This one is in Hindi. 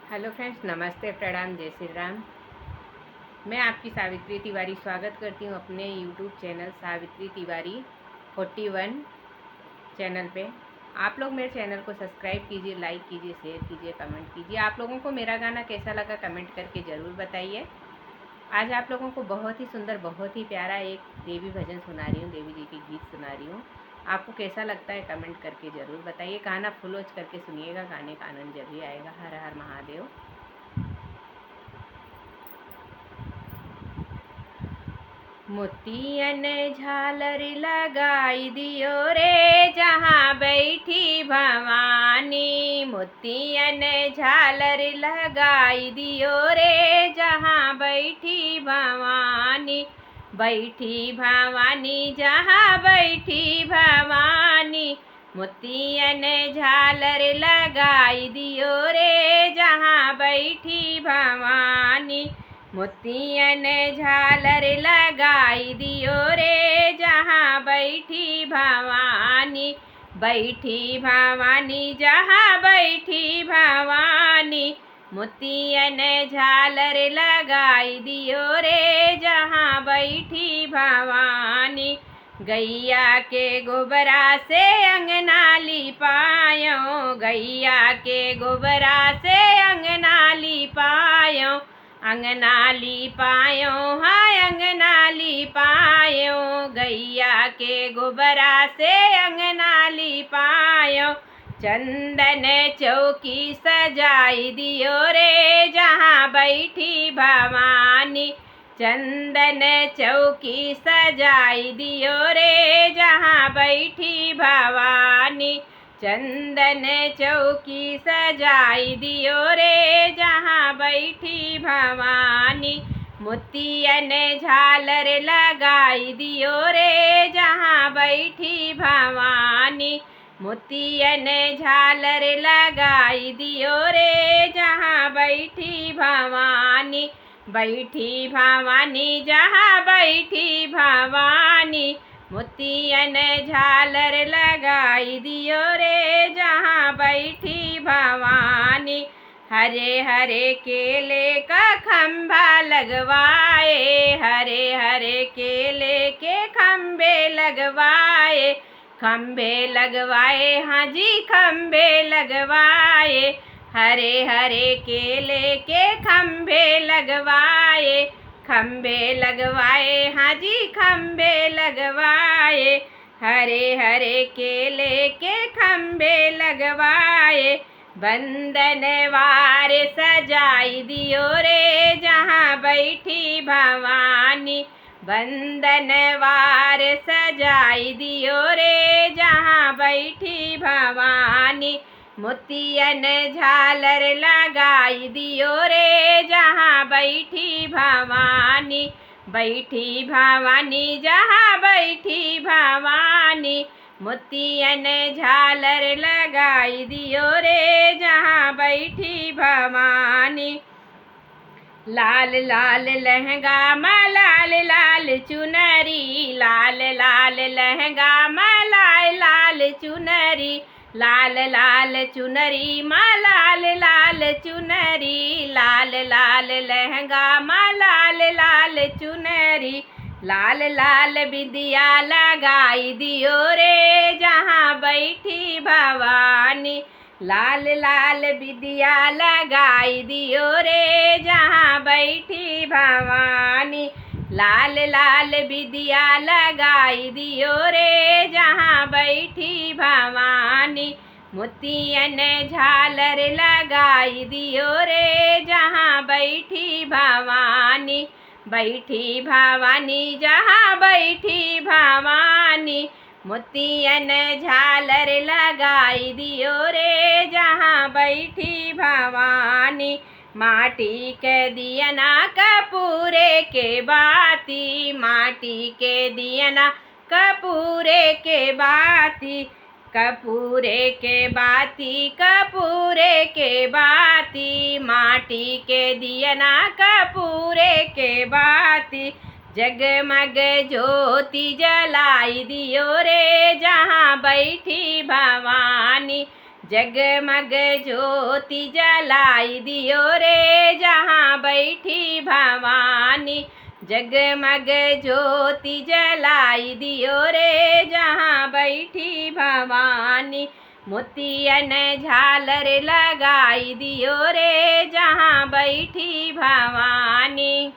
हेलो फ्रेंड्स, नमस्ते, प्रणाम, जय श्री राम। मैं आपकी सावित्री तिवारी स्वागत करती हूँ अपने YouTube channel Savitri Tiwari 41 channel पे। आप लोग मेरे चैनल को सब्सक्राइब कीजिए, लाइक कीजिए, शेयर कीजिए, कमेंट कीजिए। आप लोगों को मेरा गाना कैसा लगा कमेंट करके ज़रूर बताइए। आज आप लोगों को बहुत ही सुंदर, बहुत ही प्यारा एक देवी भजन सुना रही हूँ, देवी जी के गीत सुना रही हूँ। आपको कैसा लगता है कमेंट करके ज़रूर बताइए। गाना फुल वॉच करके सुनिएगा, गाने का आनंद जब भी आएगा। हर हर महादेव। मोतियन झालर लगाई दियो रे जहाँ बैठी भवानी। मोतियन झालर लगाई दियो रे जहाँ बैठी भवानी। बैठी भवानी जहाँ बैठी भवानी। मोतियन झालर लगाई दियो रे जहाँ बैठी भवानी। मोतियन झालर लगाई दियो रे जहाँ बैठी भवानी। बैठी भवानी जहाँ बैठी भवानी। मोतियन झालर लगाई दियो रे जहाँ बैठी भवानी। गैया के गोबरा से अंगना लिपायो। गैया के गोबरा से अंगना लिपायो। अंगना लिपायो हाय अंगना लिपायो। गैया के गोबरा से अंगना लिपायो। चंदन चौकी सजाई दियो रे जहाँ बैठी भवानी। चंदन चौकी सजाई दियो रे जहाँ बैठी भवानी। चंदन चौकी सजाई दियो रे जहाँ बैठी भवानी। मोतियन झालर लगाई दियो रे जहाँ बैठी भवानी। मोतियन झालर लगाई दियो रे जहाँ बैठी भवानी। बैठी भवानी जहाँ बैठी भवानी। मोतियन झालर लगाई दियो रे जहाँ बैठी भवानी। हरे हरे केले का खंभा लगवाए। हरे हरे केले के खंभे लगवाए। खंभे लगवाए हाँ जी खंभे लगवाए। हरे हरे केले के खंभे लगवाए। खंभे लगवाए हाँ जी खंभे लगवाए। हरे हरे केले के खंभे लगवाए। बंदनवार सजाई दियो रे जहाँ बैठी भवानी। बंदनवार सजाई दियो रे जहाँ बैठी भवानी। मोतियन झालर लगाई दियो रे जहाँ बैठी भवानी। बैठी भवानी जहाँ बैठी भवानी। मोतियन झालर लगाई दियो रे जहाँ बैठी भवानी। लाल लाल लहंगा माँ लाल लाल चुनरी। लाल लाल लहंगा माँ लाल लाल चुनरी। लाल लाल चुनरी माँ लाल लाल चुनरी। लाल लाल लहंगा माँ लाल लाल चुनरी। लाल लाल बिंदिया लगाई दियो रे जहाँ बैठी भवानी। लाल लाल बिंदिया लगाई दियो रे जहाँ बैठी भवानी। लाल लाल बिंदिया लगाई दियो रे जहाँ बैठी भवानी। मोतियन झालर लगाई दियो रे जहाँ बैठी भवानी। बैठी भवानी जहाँ बैठी भवानी। मोतियन झालर लगाई दियो रे जहाँ बैठी भवानी। माटी के दियना कपूरे के बाती। माटी के दियना कपूरे के बाती। कपूरे के बाती कपूरे के बाती। माटी के दियना कपूरे के बाती। जगमग ज्योति जलाई दियो रे जहाँ बैठी भवानी। जगमग ज्योति जलाई दियो रे जहाँ बैठी भवानी। जगमग ज्योति जलाई दियो रे जहाँ बैठी भवानी। मोतियन झालर लगाई दियो रे जहाँ बैठी भवानी।